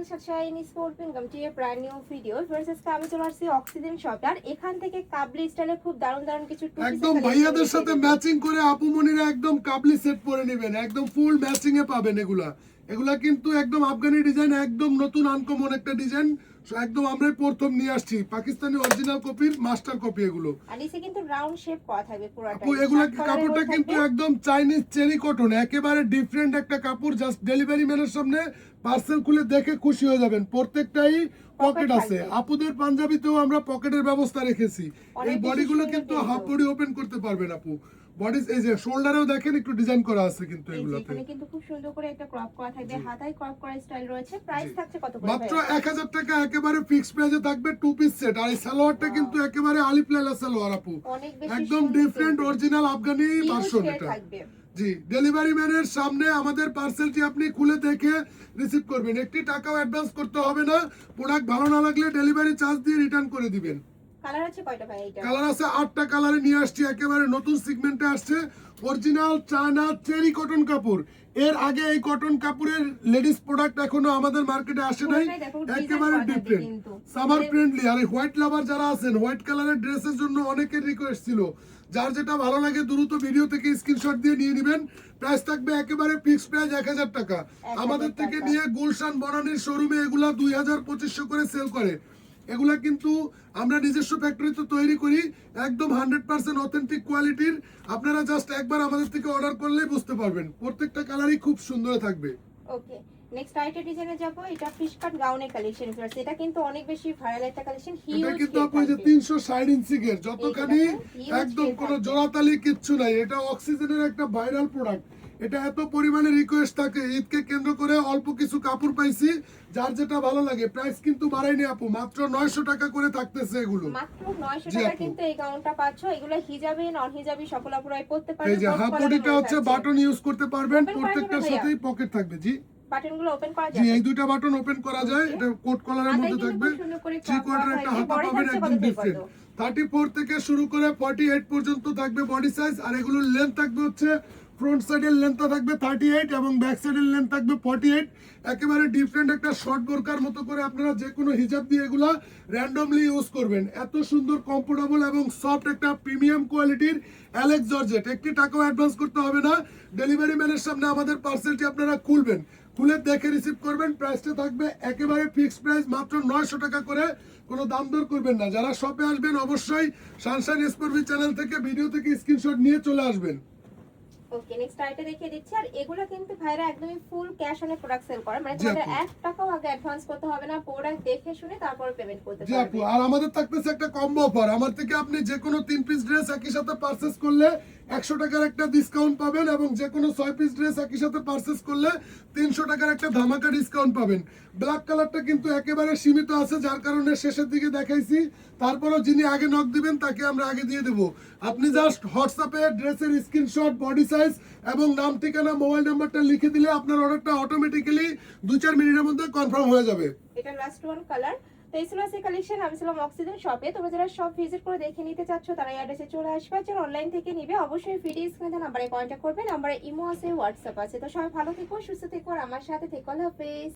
Everyone, Sunshine sport welcome to A brand new video. Versus আমি চলে আসছি oxygen শপে। আর এখান থেকে কাবলি স্টাইলে খুব দারুণ দারুণ কিছু টু পিস একদম ভাইয়াদের সাথে ম্যাচিং করে আপু মনিরা একদম কাবলি সেট পরে নেবেন, একদম ফুল ম্যাচিং এ পাবেন। এগুলা কিন্তু একদম আফগানি ডিজাইন, একদম নতুন আনকমন একটা ডিজাইন। একদম আমরাই প্রথম নিয়ে আসছি, পাকিস্তানি অরিজিনাল কপির মাস্টার কপি এগুলো। আর নিচে কিন্তু রাউন্ড শেপ করা থাকবে পুরোটা। আপু এগুলা কাপড়টা কিন্তু একদম চাইনিজ চেরি কটন, একেবারে ডিফারেন্ট একটা কাপড়। জাস্ট ডেলিভারি ম্যানের সামনে পার্সেল খুলে দেখে খুশি হয়ে যাবেন। প্রত্যেকটাই পকেট আছে, আপুদের পাঞ্জাবিতেও আমরা পকেটের ব্যবস্থা রেখেছি। এই বডিগুলো কিন্তু হাফ বডি ওপেন করতে পারবেন আপু। বডি এই যে শোল্ডারেও দেখেন একটু ডিজাইন করা আছে কিন্তু এগুলোতে। এখানে কিন্তু খুব সুন্দর করে একটা ক্রপ করা থাকবে, হাতায় ক্রপ করা স্টাইল রয়েছে। প্রাইস থাকছে কত করে? মাত্র 1000 টাকা একেবারে ফিক্সড প্রাইসে থাকবে টু পিস সেট। আর এই সালোয়ারটা কিন্তু একেবারে আলিফ লাইলা সালোয়ার আপু, একদম ডিফারেন্ট অরিজিনাল আফগানি ভার্সন এটা। জি, ডেলিভারি ম্যানের সামনে আমাদের পার্সেলটি আপনি খুলে দেখে রিসিভ করবেন। একটি টাকাও অ্যাডভান্স করতে হবে না। প্রোডাক্ট ভালো না লাগলে ডেলিভারি চার্জ দিয়ে রিটার্ন করে দিবেন। কালার আছে কয়টা ভাই? এটা কালার আছে 8টা কালারে নিয়ে আসছি, একেবারে নতুন সেগমেন্টে আসছে। অরিজিনাল চায়না চেরি কটন কাপড়। এর আগে এই কটন কাপড়ের লেডিস প্রোডাক্ট এখনো আমাদের মার্কেটে আসে নাই, একেবারে ডিফারেন্ট সামার ফ্রেন্ডলি। আর হোয়াইট লাভার যারা আছেন, হোয়াইট কালারের ড্রেসের জন্য অনেকের রিকোয়েস্ট ছিল। যার যেটা ভালো লাগে দ্রুত ভিডিও থেকে স্ক্রিনশট দিয়ে নিয়ে নেবেন। প্রাইস থাকবে একেবারে ফিক্সড প্রাইস 1000 টাকা। আমাদের থেকে নিয়ে গুলশান বনানীর শোরুমে এগুলা 2000-2500 করে সেল করে। এগুলা কিন্তু আমরা নিজস্ব ফ্যাক্টরিতে তৈরি করি, একদম 100% অথেন্টিক কোয়ালিটির। আপনারা জাস্ট একবার আমাদের থেকে অর্ডার করলেই বুঝতে পারবেন। প্রত্যেকটা কালারই খুব সুন্দর থাকবে। ওকে, নেক্সট আইটেম ডিজাইনে যাব। এটা ফিশ কাট গাউনের কালেকশন ফ্রেন্ডস। এটা কিন্তু অনেক বেশি ভাইরাল একটা কালেকশন। হিউজ, এটা কিন্তু আপনি যে 360 ইঞ্চি গের, যতখানি একদম কোনো জোড়াতালি কিচ্ছু নাই। এটা অক্সিজেনের একটা ভাইরাল প্রোডাক্ট। এটা এত পরিমাণে রিকোয়েস্ট থাকে, ঈদকে কেন্দ্র করে অল্প কিছু কাপড় পাইছি, যার যেটা ভালো লাগে। প্রাইস কিন্তু বাড়াইনি আপু, মাত্র 900 টাকা করে থাকতেছে এগুলো। মাত্র 900 টাকা কিন্তু এই গাউনটা পাচ্ছো। এগুলো হিজাবে নন হিজাবি সকল আপুরাই পড়তে পারবে। এই যে হাফ বডিটা হচ্ছে বাটন ইউজ করতে পারবেন, প্রত্যেকটার সাথেই পকেট থাকবে। জি, বাটনগুলো ওপেন করা যায়। জি, এই দুটো বাটন ওপেন করা যায়। এটা কোট কলারের মধ্যে থাকবে। 3 কোয়ার্টার একটা হাতা পাবেন, একদম ডিফারেন্ট। 34 থেকে শুরু করে 48 পর্যন্ত থাকবে বডি সাইজ। আর এগুলোর লেন্থ থাকবে হচ্ছে, ফ্রন্ট সাইডের লেন্থটা থাকবে 38 এবং ব্যাক সাইডের লেন্থ থাকবে 48। একেবারে ডিফারেন্ট একটা শর্ট বোরকার মতো করে আপনারা যে কোনো হিজাব দিয়ে এগুলা র্যান্ডমলি ইউজ করবেন। এত সুন্দর, কমফোর্টেবল এবং সফট একটা প্রিমিয়াম কোয়ালিটির অ্যালেক্স জর্জেট। একটি টাকাও অ্যাডভান্স করতে হবে না। ডেলিভারি ম্যানের সামনে আমাদের পার্সেলটি আপনারা খুলবেন, খুলে দেখে রিসিভ করবেন। প্রাইসটা থাকবে একেবারে ফিক্সড প্রাইস, মাত্র 900 টাকা করে। কোনো দাম দর করবেন না। যারা শপে আসবেন অবশ্যই সানশাইন স্পোর্ট চ্যানেল থেকে ভিডিও থেকে স্ক্রিনশট নিয়ে চলে আসবেন। ওকে, নেক্সট আইটেম দেখিয়ে দিচ্ছি। আর এগুলো কিন্তু ভাইরা একদমই ফুল ক্যাশ অনে প্রোডাক্ট সেল করে, মানে তোমাদের 1 টাকাও আগে অ্যাডভান্স করতে হবে না। প্রোডাক্ট দেখে শুনে তারপর পেমেন্ট করতে জি আপু, পারবে। আর আমাদের থাকতেছে একটা কম্বো অফার। আমার থেকে আপনি যে কোনো 3 পিস ড্রেস একই সাথে পারচেজ করলে 100 টাকার একটা ডিসকাউন্ট পাবেন, এবং যে কোনো 6 পিস ড্রেস একই সাথে পারচেজ করলে 300 টাকার একটা ধামাকা ডিসকাউন্ট পাবেন। ব্ল্যাক কালারটা কিন্তু একেবারে সীমিত আছে, যার কারণে শেষের দিকে দেখাইছি। তারপরও যিনি আগে নক দিবেন তাকে আমরা আগে দিয়ে দেব। আপনি জাস্ট হোয়াটসঅ্যাপে ড্রেসের স্ক্রিনশট, বডি সাইজ এবং নাম, ঠিকানা, মোবাইল নাম্বারটা লিখে দিলে আপনার অর্ডারটা অটোমেটিক্যালি 2-4 মিনিটের মধ্যে কনফার্ম হয়ে যাবে। এটা লাস্ট ওয়ান কালার। তো এই ছিল সেই কালেকশন। আমি ছিলাম অক্সিজেন শপে। তোমরা যারা শপ ভিজিট করে দেখে নিতে চাচ্ছ তারা এই অ্যাড্রেসে চলে আসবে। যারা অনলাইন থেকে নিবে অবশ্যই ভিডিও স্ক্রিনে নাম্বারে কন্ট্যাক্ট করবে। নাম্বারে ইমো আছে, হোয়াটসঅ্যাপ আছে। তো সবাই ভালো থেকো, সুস্থ থেকো, আর আমার সাথে থেকো। আল্লাহ হাফেজ।